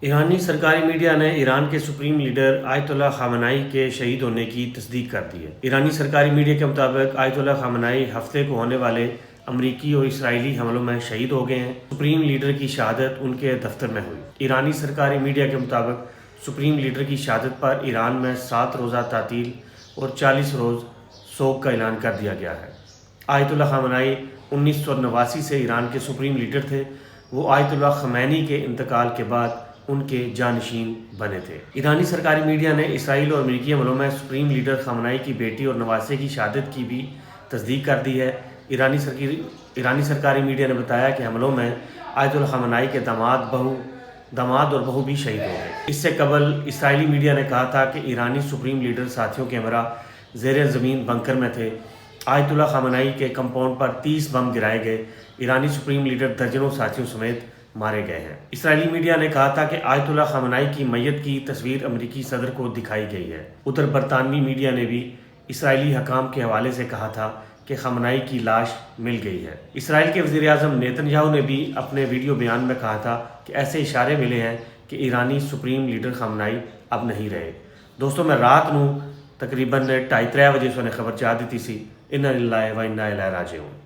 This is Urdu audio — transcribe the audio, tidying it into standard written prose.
ایرانی سرکاری میڈیا نے ایران کے سپریم لیڈر آیت اللہ خامنائی کے شہید ہونے کی تصدیق کر دی ہے۔ ایرانی سرکاری میڈیا کے مطابق آیت اللہ خامنائی ہفتے کو ہونے والے امریکی اور اسرائیلی حملوں میں شہید ہو گئے ہیں۔ سپریم لیڈر کی شہادت ان کے دفتر میں ہوئی۔ ایرانی سرکاری میڈیا کے مطابق سپریم لیڈر کی شہادت پر ایران میں 7 روزہ تعطیل اور 40 روز سوگ کا اعلان کر دیا گیا ہے۔ آیت اللہ خامنائی 1989 سے ایران کے سپریم لیڈر تھے۔ وہ آیت اللہ خمینی کے انتقال کے بعد ان کے جانشین بنے تھے۔ ایرانی سرکاری میڈیا نے اسرائیل اور امریکی حملوں میں سپریم لیڈر خامنائی کی بیٹی اور نواسے کی شہادت کی بھی تصدیق کر دی ہے۔ ایرانی سرکاری میڈیا نے بتایا کہ حملوں میں آیت اللہ خامنائی کے داماد اور بہو بھی شہید ہو گئے۔ اس سے قبل اسرائیلی میڈیا نے کہا تھا کہ ایرانی سپریم لیڈر ساتھیوں کے ہمراہ زیر زمین بنکر میں تھے۔ آیت اللہ خامنائی کے کمپاؤنڈ پر 30 بم گرائے گئے۔ ایرانی سپریم لیڈر درجنوں ساتھیوں سمیت مارے گئے ہیں۔ اسرائیلی میڈیا نے کہا تھا کہ آیت اللہ خامنائی کی میت کی تصویر امریکی صدر کو دکھائی گئی ہے۔ ادھر برطانوی میڈیا نے بھی اسرائیلی حکام کے حوالے سے کہا تھا کہ خامنائی کی لاش مل گئی ہے۔ اسرائیل کے وزیر اعظم نیتن یاہو نے بھی اپنے ویڈیو بیان میں کہا تھا کہ ایسے اشارے ملے ہیں کہ ایرانی سپریم لیڈر خامنائی اب نہیں رہے۔ دوستوں، میں رات نو تقریباً 2:30 بجے سنے خبر چاہ دیتی سی۔ انا للہ و انا الیہ راجعون۔